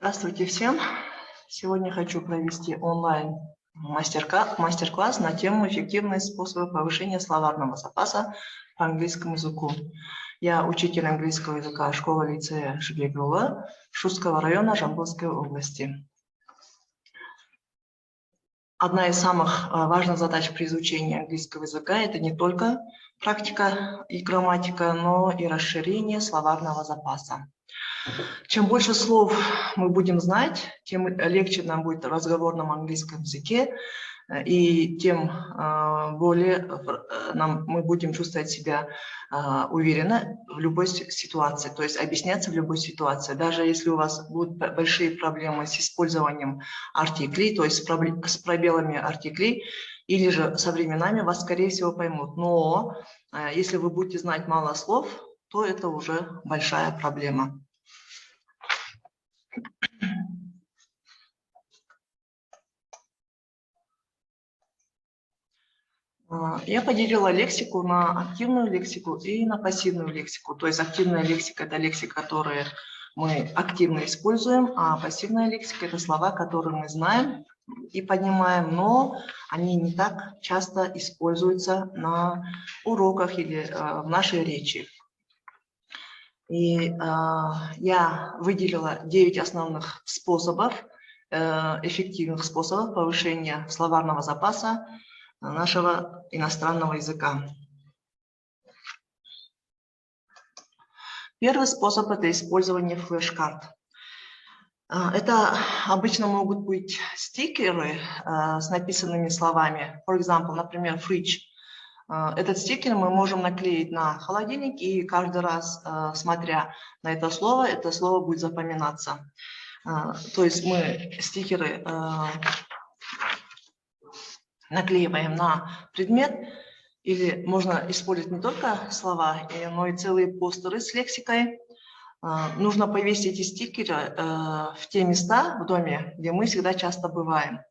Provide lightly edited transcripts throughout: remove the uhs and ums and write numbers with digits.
Здравствуйте всем! Сегодня хочу провести онлайн мастер-класс на тему «Эффективные способы повышения словарного запаса по английскому языку». Я учитель английского языка школы-лицея Жибекова Шустского района Жамбылской области. Одна из самых важных задач при изучении английского языка – это не только практика и грамматика, но и расширение словарного запаса. Чем больше слов мы будем знать, тем легче нам будет в разговорном английском языке, и тем более мы будем чувствовать себя уверенно в любой ситуации, то есть объясняться в любой ситуации. Даже если у вас будут большие проблемы с использованием артиклей, то есть с пробелами артиклей, или же со временами, вас, скорее всего, поймут. Но если вы будете знать мало слов, то это уже большая проблема. Я поделила лексику на активную лексику и на пассивную лексику. То есть активная лексика – это лексика, которые мы активно используем, а пассивная лексика – это слова, которые мы знаем и понимаем, но они не так часто используются на уроках или в нашей речи. И я выделила 9 основных способов, эффективных способов повышения словарного запаса нашего иностранного языка. Первый способ – это использование флеш-карт. Это обычно могут быть стикеры с написанными словами. For example, например, fridge. Этот стикер мы можем наклеить на холодильник, и каждый раз, смотря на это слово будет запоминаться. То есть мы стикеры наклеиваем на предмет, или можно использовать не только слова, но и целые постеры с лексикой. Нужно повесить эти стикеры в те места в доме, где мы всегда часто бываем.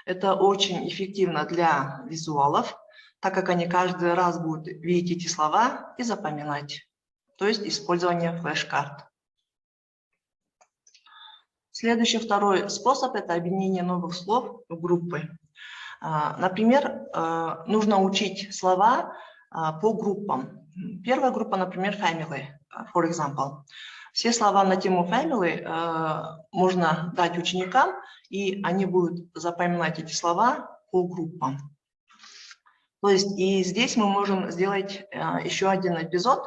Это очень эффективно для визуалов, так как они каждый раз будут видеть эти слова и запоминать. То есть использование флеш-карт. Следующий, второй способ – это объединение новых слов в группы. Например, нужно учить слова по группам. Первая группа, например, family, for example. Все слова на тему family можно дать ученикам, и они будут запоминать эти слова по группам. То есть и здесь мы можем сделать еще один эпизод.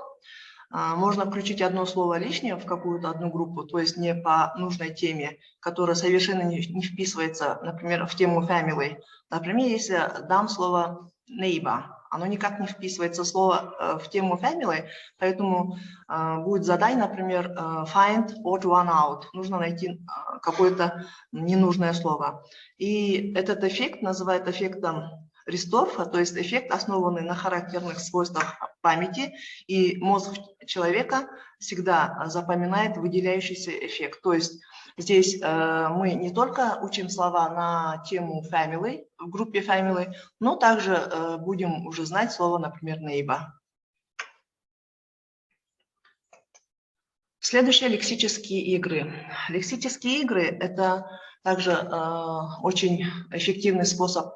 Можно включить одно слово лишнее в какую-то одну группу, то есть не по нужной теме, которая совершенно не вписывается, например, в тему family. Например, если дам слово neighbor, оно никак не вписывается слово в тему family, поэтому будет задание, например, find odd one out. Нужно найти какое-то ненужное слово. И этот эффект называют эффектом Ристорфа, то есть эффект, основанный на характерных свойствах памяти, и мозг человека всегда запоминает выделяющийся эффект. То есть здесь мы не только учим слова на тему family, в группе family, но также будем уже знать слово, например, neighbor. Следующие лексические игры. Лексические игры – это также очень эффективный способ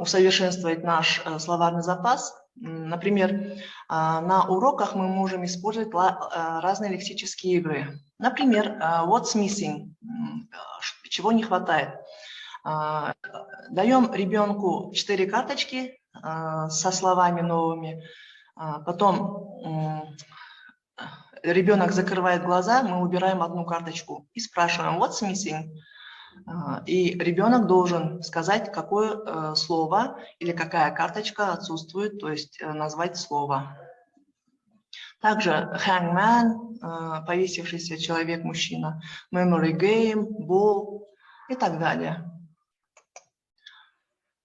усовершенствовать наш словарный запас. Например, на уроках мы можем использовать разные лексические игры. Например, what's missing, чего не хватает. Даем ребенку 4 карточки со словами новыми, потом ребенок закрывает глаза, мы убираем одну карточку и спрашиваем what's missing. И ребенок должен сказать, какое слово или какая карточка отсутствует, то есть назвать слово. Также hangman, повесившийся человек, мужчина, memory game, ball и так далее.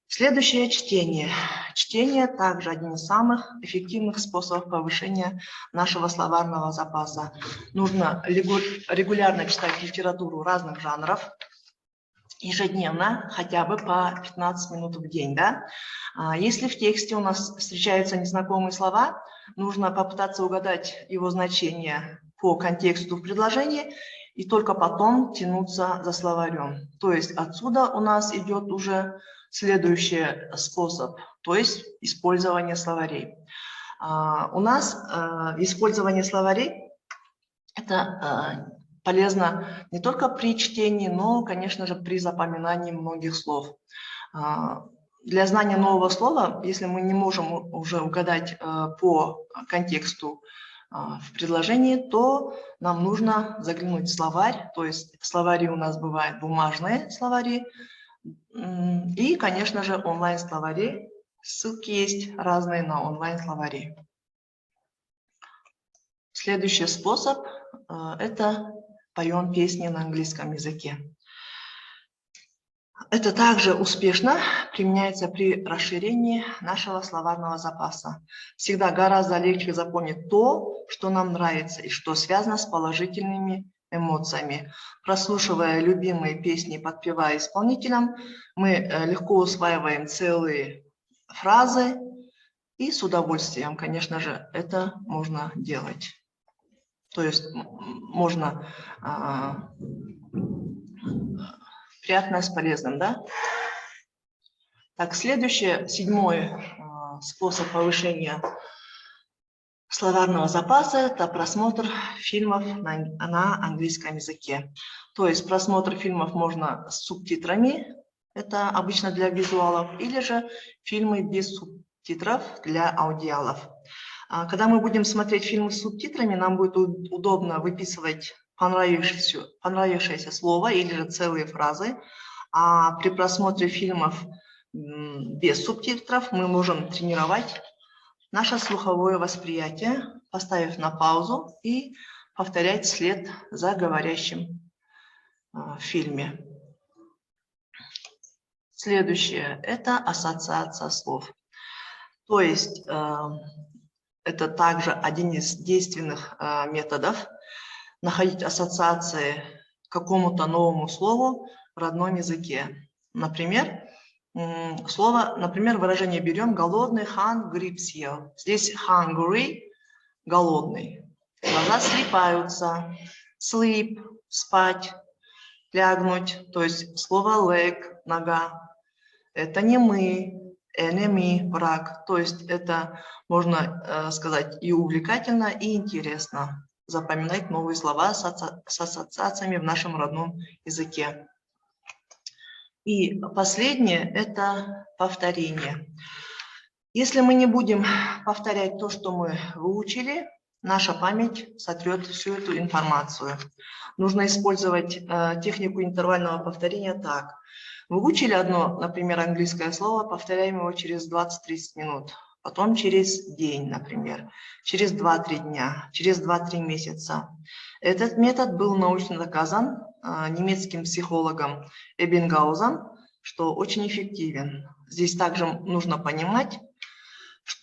Следующее – чтение. Чтение также один из самых эффективных способов повышения нашего словарного запаса. Нужно регулярно читать литературу разных жанров, ежедневно, хотя бы по 15 минут в день. Да? Если в тексте у нас встречаются незнакомые слова, нужно попытаться угадать его значение по контексту в предложении и только потом тянуться за словарем. То есть отсюда у нас идет уже следующий способ, то есть использование словарей. У нас использование словарей это полезно не только при чтении, но, конечно же, при запоминании многих слов. Для знания нового слова, если мы не можем уже угадать по контексту в предложении, то нам нужно заглянуть в словарь. То есть словари у нас бывают бумажные словари и, конечно же, онлайн-словари. Ссылки есть разные на онлайн-словари. Следующий способ – это поем песни на английском языке. Это также успешно применяется при расширении нашего словарного запаса. Всегда гораздо легче запомнить то, что нам нравится и что связано с положительными эмоциями. Прослушивая любимые песни и подпевая исполнителям, мы легко усваиваем целые фразы и с удовольствием, конечно же, это можно делать. То есть можно приятное с полезным, да? Так, следующий, седьмой способ повышения словарного запаса – это просмотр фильмов на английском языке. То есть просмотр фильмов можно с субтитрами, это обычно для визуалов, или же фильмы без субтитров для аудиалов. Когда мы будем смотреть фильмы с субтитрами, нам будет удобно выписывать понравившееся слово или же целые фразы. А при просмотре фильмов без субтитров мы можем тренировать наше слуховое восприятие, поставив на паузу и повторять вслед за говорящим в фильме. Следующее – это ассоциация слов. То есть это также один из действенных методов находить ассоциации к какому-то новому слову в родном языке. Например, выражение берем голодный, hungry съел. Здесь hungry – голодный. Глаза слипаются, sleep – спать, лягнуть, то есть слово leg – нога. Это не мы, enemy – враг. То есть это, можно сказать, и увлекательно, и интересно запоминать новые слова с ассоциациями в нашем родном языке. И последнее – это повторение. Если мы не будем повторять то, что мы выучили, наша память сотрет всю эту информацию. Нужно использовать технику интервального повторения так. Выучили одно, например, английское слово, повторяем его через 20-30 минут. Потом через день, например, через 2-3 дня, через 2-3 месяца. Этот метод был научно доказан немецким психологом Эббингаузом, что очень эффективен. Здесь также нужно понимать,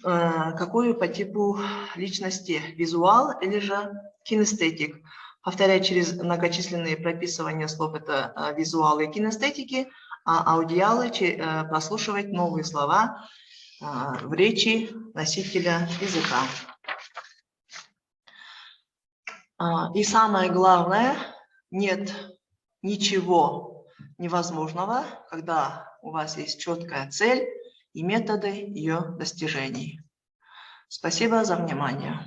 какой по типу личности визуал или же кинестетик. Повторять через многочисленные прописывания слов – это визуалы и кинестетики, а аудиалы – прослушивать новые слова в речи носителя языка. И самое главное, нет ничего невозможного, когда у вас есть четкая цель и методы ее достижений. Спасибо за внимание.